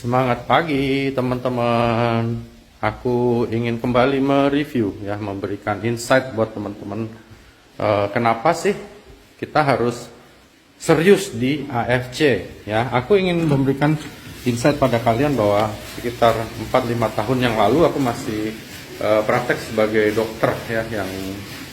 Semangat pagi teman-teman. Aku ingin kembali mereview ya, memberikan insight buat teman-teman. Kenapa sih kita harus serius di AFC ya? Aku ingin memberikan insight pada kalian bahwa sekitar 4-5 tahun yang lalu aku masih praktek sebagai dokter ya, yang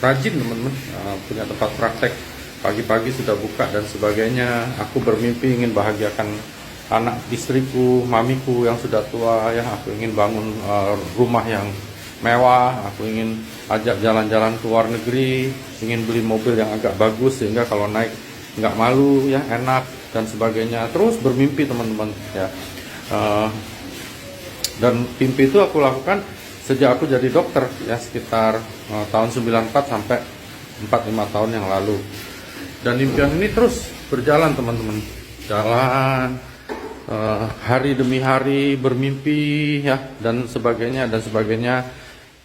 rajin teman-teman, punya tempat praktek, pagi-pagi sudah buka dan sebagainya. Aku bermimpi ingin bahagiakan anak istriku, mamiku yang sudah tua ya. Aku ingin bangun rumah yang mewah, aku ingin ajak jalan-jalan ke luar negeri, ingin beli mobil yang agak bagus sehingga kalau naik nggak malu ya, enak dan sebagainya. Terus bermimpi teman-teman ya. Dan mimpi itu aku lakukan sejak aku jadi dokter ya, sekitar tahun 94 sampai 4-5 tahun yang lalu. Dan impian ini terus berjalan teman-teman, jalan hari demi hari, bermimpi ya, dan sebagainya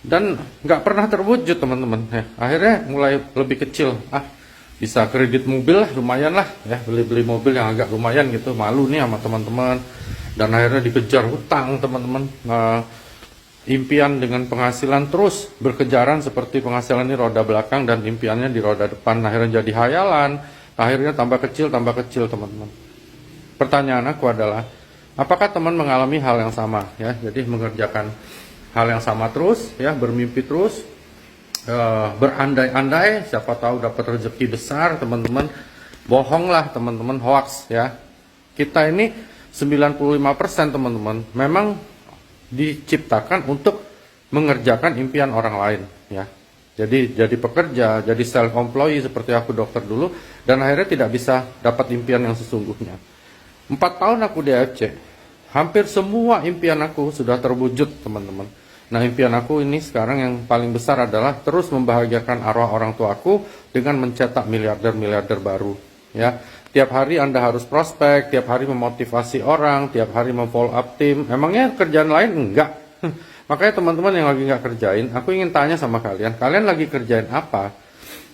dan nggak pernah terwujud teman-teman ya. Akhirnya mulai lebih kecil, bisa kredit mobil lah, lumayan lah ya, beli mobil yang agak lumayan gitu, malu nih sama teman-teman, dan akhirnya dikejar hutang teman-teman. Impian dengan penghasilan terus berkejaran, seperti penghasilan ini roda belakang dan impiannya di roda depan, akhirnya jadi hayalan, akhirnya tambah kecil teman-teman. Pertanyaan aku adalah, apakah teman mengalami hal yang sama ya? Jadi mengerjakan hal yang sama terus ya, bermimpi terus, berandai-andai, siapa tahu dapat rezeki besar teman-teman. Bohonglah teman-teman, hoax ya. Kita ini 95% teman-teman memang diciptakan untuk mengerjakan impian orang lain ya. Jadi pekerja, jadi self employee seperti aku dokter dulu, dan akhirnya tidak bisa dapat impian yang sesungguhnya. 4 tahun aku di AFC, hampir semua impian aku sudah terwujud teman-teman. Nah, impian aku ini sekarang yang paling besar adalah terus membahagiakan arwah orang tuaku dengan mencetak miliarder baru ya. Tiap hari Anda harus prospek, tiap hari memotivasi orang, tiap hari memfollow up tim. Emangnya kerjaan lain? Enggak. Makanya teman-teman yang lagi nggak kerjain, aku ingin tanya sama kalian lagi kerjain apa?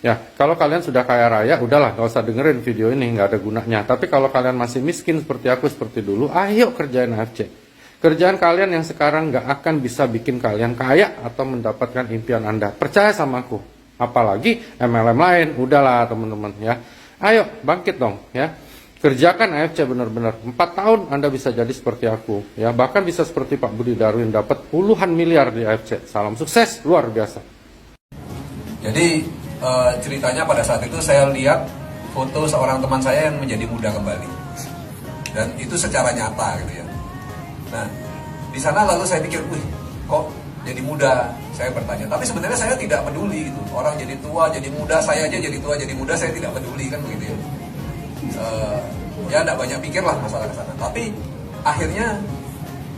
Ya, kalau kalian sudah kaya raya, udahlah, gak usah dengerin video ini, nggak ada gunanya. Tapi kalau kalian masih miskin seperti aku, seperti dulu, ayo kerjain AFC. Kerjaan kalian yang sekarang nggak akan bisa bikin kalian kaya atau mendapatkan impian Anda. Percaya sama aku. Apalagi MLM lain, udahlah teman-teman ya. Ayo, bangkit dong ya. Kerjakan AFC benar-benar. 4 tahun Anda bisa jadi seperti aku ya. Bahkan bisa seperti Pak Budi Darwin, dapat puluhan miliar di AFC. Salam sukses, luar biasa. Jadi ceritanya pada saat itu saya lihat foto seorang teman saya yang menjadi muda kembali, dan itu secara nyata gitu ya. Nah, di sana lalu saya pikir, wih, kok jadi muda? Saya bertanya, tapi sebenarnya saya tidak peduli gitu. Orang jadi tua, jadi muda, saya aja jadi tua, jadi muda, saya tidak peduli kan begitu ya. Ya tidak banyak pikir lah masalah ke sana. Tapi akhirnya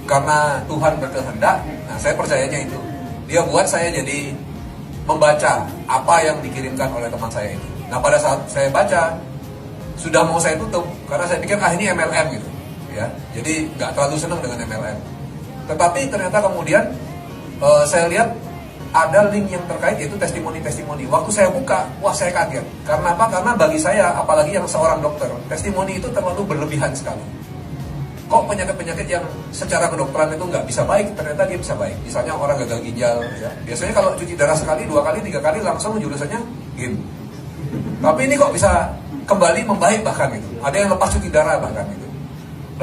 karena Tuhan berkehendak, nah saya percayanya itu. Dia buat saya jadi membaca apa yang dikirimkan oleh teman saya ini. Nah, pada saat saya baca, sudah mau saya tutup karena saya pikir ini MLM gitu ya. Jadi nggak terlalu senang dengan MLM. Tetapi ternyata kemudian saya lihat ada link yang terkait, yaitu testimoni. Waktu saya buka, wah saya kaget. Karena apa? Karena bagi saya, apalagi yang seorang dokter, testimoni itu terlalu berlebihan sekali. Kok penyakit-penyakit yang secara kedokteran itu nggak bisa baik, ternyata dia bisa baik. Misalnya orang gagal ginjal ya. Biasanya kalau cuci darah sekali, 2 kali, 3 kali langsung jurusannya game. Tapi ini kok bisa kembali membaik bahkan gitu. Ada yang lepas cuci darah bahkan gitu.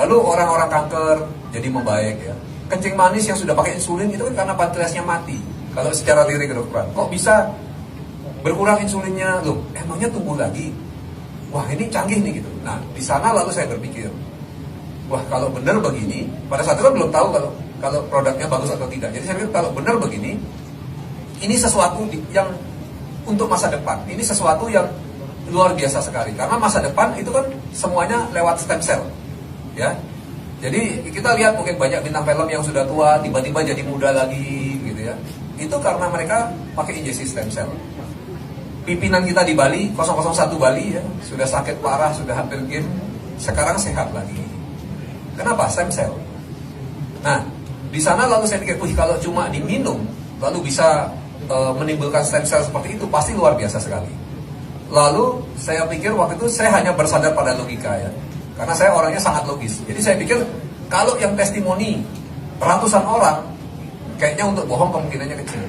Lalu orang-orang kanker jadi membaik ya. Kencing manis yang sudah pakai insulin itu kan karena pankreasnya mati. Kalau secara teori kedokteran, kok bisa berkurang insulinnya? Loh, emangnya tumbuh lagi? Wah, ini canggih nih gitu. Nah, di sana lalu saya berpikir, wah, kalau benar begini, pada saat itu kan belum tahu kalau produknya bagus atau tidak. Jadi saya pikir kalau benar begini, ini sesuatu yang untuk masa depan. Ini sesuatu yang luar biasa sekali. Karena masa depan itu kan semuanya lewat stem cell, ya. Jadi kita lihat mungkin banyak bintang film yang sudah tua tiba-tiba jadi muda lagi, gitu ya. Itu karena mereka pakai injeksi stem cell. Pimpinan kita di Bali, 001 Bali ya, sudah sakit parah, sudah hampir game, sekarang sehat lagi. Kenapa? Stem cell. Nah, di sana lalu saya pikir, kalau cuma diminum, lalu bisa menimbulkan stem cell seperti itu, pasti luar biasa sekali. Lalu saya pikir waktu itu saya hanya bersandar pada logika ya. Karena saya orangnya sangat logis. Jadi saya pikir Kalau yang testimoni ratusan orang, kayaknya untuk bohong kemungkinannya kecil.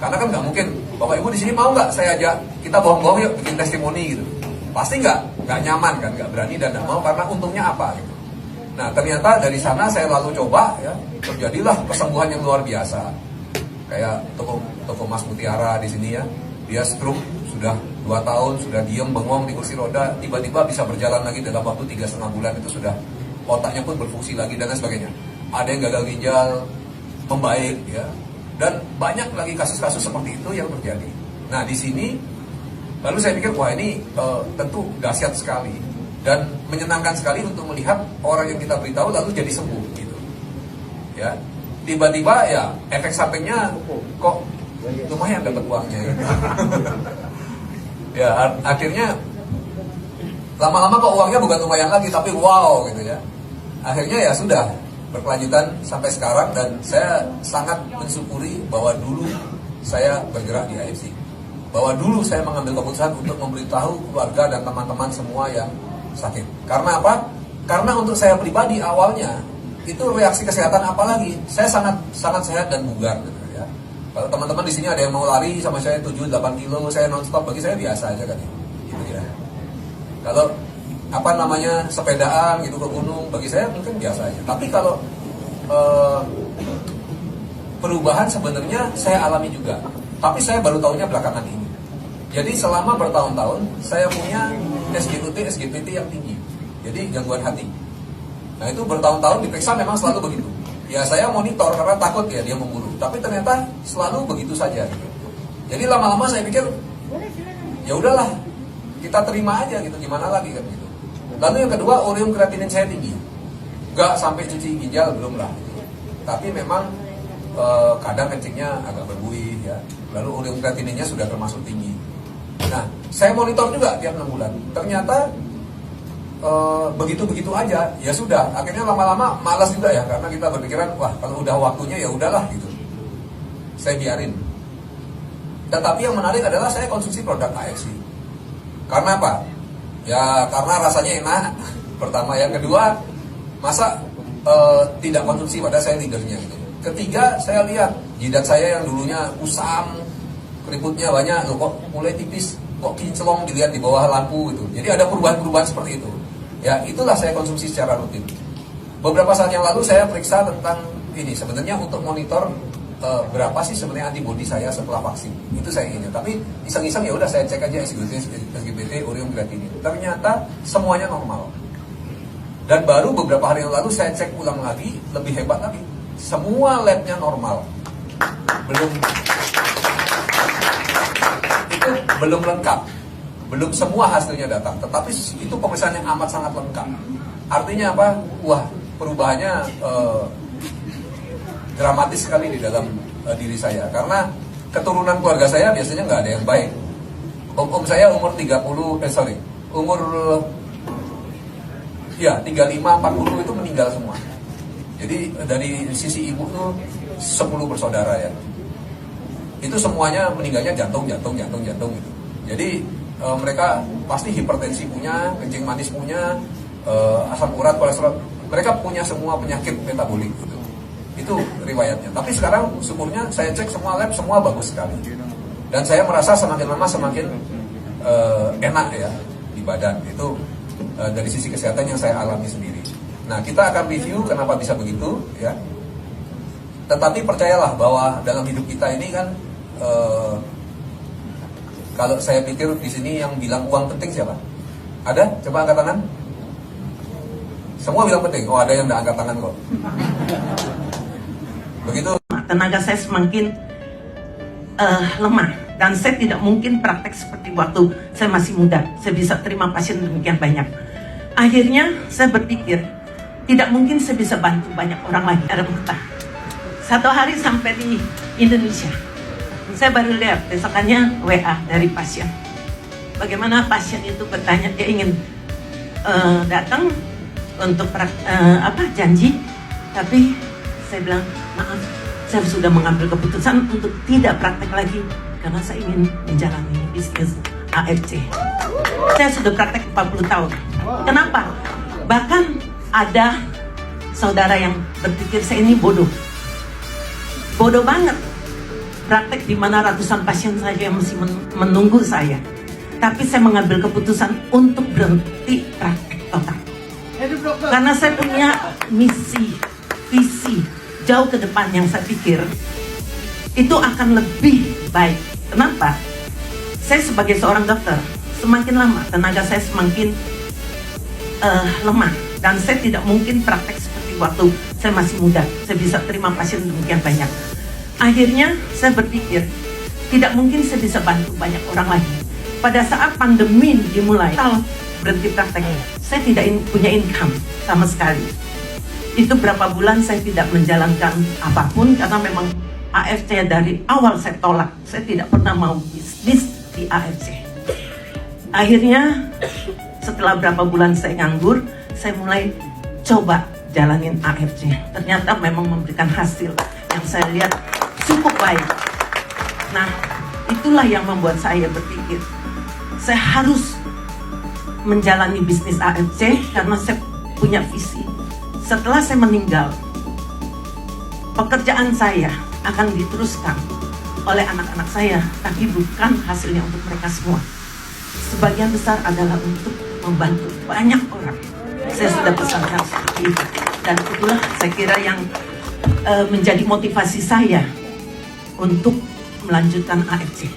Karena kan nggak mungkin, Bapak Ibu di sini mau nggak saya ajak kita bohong-bohong yuk bikin testimoni gitu. Pasti nggak nyaman kan, nggak berani dan nggak mau karena untungnya apa gitu. Nah ternyata dari sana saya lalu coba ya, terjadilah kesembuhan yang luar biasa. Kayak toko Mas Mutiara di sini ya, dia stroke sudah 2 tahun, sudah diem bengong di kursi roda, tiba-tiba bisa berjalan lagi dalam waktu 3,5 bulan, itu sudah otaknya pun berfungsi lagi dan lain sebagainya. Ada yang gagal ginjal membaik ya, dan banyak lagi kasus-kasus seperti itu yang terjadi. Nah di sini lalu saya pikir wah ini tentu dahsyat sekali dan menyenangkan sekali untuk melihat orang yang kita beritahu lalu jadi sembuh gitu. Ya, tiba-tiba ya efek sampingnya kok lumayan dapat uangnya gitu. Ya akhirnya lama-lama kok uangnya bukan lumayan lagi tapi wow gitu ya. Akhirnya ya sudah berkelanjutan sampai sekarang dan saya sangat mensyukuri bahwa dulu saya bergerak di AFC. Bahwa dulu saya mengambil keputusan untuk memberitahu keluarga dan teman-teman semua yang sakit. Karena apa? Karena untuk saya pribadi awalnya itu reaksi kesehatan apalagi. Saya sangat sehat dan bugar gitu ya. Kalau teman-teman di sini ada yang mau lari sama saya 7-8 kilo, saya nonstop, bagi saya biasa aja kan ya. Gitu ya. Kalau apa namanya sepedaan gitu ke gunung, bagi saya mungkin biasa aja. Tapi kalau perubahan sebenarnya saya alami juga. Tapi saya baru tahunya belakangan ini. Jadi selama bertahun-tahun saya punya SGOT, SGPT yang tinggi. Jadi gangguan hati. Nah itu bertahun-tahun diperiksa memang selalu begitu. Ya saya monitor karena takut ya dia memburu. Tapi ternyata selalu begitu saja. Jadi lama-lama saya pikir ya udahlah kita terima aja gitu, gimana lagi kan gitu. Lalu yang kedua, ureum kreatinin saya tinggi. Gak sampai cuci ginjal, belum lah gitu. Tapi memang kadang kencingnya agak berbuih ya. Lalu ureum kreatininnya sudah termasuk tinggi. Nah, saya monitor juga tiap 6 bulan. Ternyata begitu-begitu aja, ya sudah. Akhirnya lama-lama malas juga ya, karena kita berpikiran, wah kalau udah waktunya ya udahlah gitu. Saya biarin. Tetapi yang menarik adalah saya konsumsi produk AFC. Karena apa? Ya karena rasanya enak. Pertama, yang kedua, masa tidak konsumsi pada saya leadernya gitu. Ketiga, saya lihat jidat saya yang dulunya kusam, keriputnya banyak, loh kok mulai tipis, kok kinclong dilihat di bawah lampu gitu. Jadi ada perubahan-perubahan seperti itu. Ya itulah saya konsumsi secara rutin. Beberapa saat yang lalu saya periksa tentang ini, sebenarnya untuk monitor berapa sih sebenarnya antibodi saya setelah vaksin. Itu saya ingin. Tapi iseng-iseng ya udah saya cek aja SGBT, ureum kreatinin. Ternyata semuanya normal. Dan baru beberapa hari yang lalu saya cek ulang lagi, lebih hebat lagi. Semua labnya normal. Itu belum lengkap. Belum semua hasilnya datang. Tetapi itu pemeriksaan yang amat sangat lengkap. Artinya apa? Wah, perubahannya dramatis sekali di dalam diri saya. Karena keturunan keluarga saya biasanya nggak ada yang baik. Om saya umur 35, 40 itu meninggal semua. Jadi dari sisi ibu tuh 10 bersaudara ya. Itu semuanya meninggalnya jantung gitu. Jadi mereka pasti hipertensi punya, kencing manis punya, asam urat, kolesterol. Mereka punya semua penyakit metabolik gitu. Itu riwayatnya. Tapi sekarang syukurnya saya cek semua lab, semua bagus sekali. Dan saya merasa semakin lama semakin enak ya di badan. Itu dari sisi kesehatan yang saya alami sendiri. Nah, kita akan review kenapa bisa begitu ya. Tetapi percayalah bahwa dalam hidup kita ini kan kalau saya pikir di sini yang bilang uang penting siapa? Ada? Coba angkat tangan. Semua bilang penting. Oh, ada yang enggak angkat tangan kok. Begitu. Tenaga saya semakin lemah dan saya tidak mungkin praktek seperti waktu saya masih muda. Saya bisa terima pasien demikian banyak. Akhirnya saya berpikir tidak mungkin saya bisa bantu banyak orang lagi. Ada mata. Satu hari sampai di Indonesia, saya baru lihat besokannya WA dari pasien. Bagaimana pasien itu bertanya dia ingin datang untuk janji, tapi saya bilang maaf, saya sudah mengambil keputusan untuk tidak praktek lagi karena saya ingin menjalani bisnis AFC. Saya sudah praktek 40 tahun. Kenapa? Bahkan ada saudara yang berpikir saya ini bodoh. Bodoh banget. Praktek di mana ratusan pasien saja yang masih menunggu saya. Tapi saya mengambil keputusan untuk berhenti praktek total. Karena saya punya misi, visi jauh ke depan yang saya pikir itu akan lebih baik. Kenapa? Saya sebagai seorang dokter, semakin lama tenaga saya semakin lemah. Dan saya tidak mungkin praktek seperti waktu saya masih muda. Saya bisa terima pasien demikian banyak. Akhirnya saya berpikir, tidak mungkin saya bisa bantu banyak orang lagi. Pada saat pandemi dimulai, kalau berhenti praktek, saya tidak punya income sama sekali. Itu berapa bulan saya tidak menjalankan apapun, karena memang AFC dari awal saya tolak. Saya tidak pernah mau bisnis di AFC. Akhirnya setelah berapa bulan saya nganggur, saya mulai coba jalanin AFC. Ternyata memang memberikan hasil yang saya lihat cukup baik. Nah, itulah yang membuat saya berpikir saya harus menjalani bisnis AFC karena saya punya visi. Setelah saya meninggal, pekerjaan saya akan diteruskan oleh anak-anak saya, tapi bukan hasilnya untuk mereka semua. Sebagian besar adalah untuk membantu banyak orang. Saya sudah pesankan seperti itu. Dan itulah saya kira yang menjadi motivasi saya untuk melanjutkan AFC.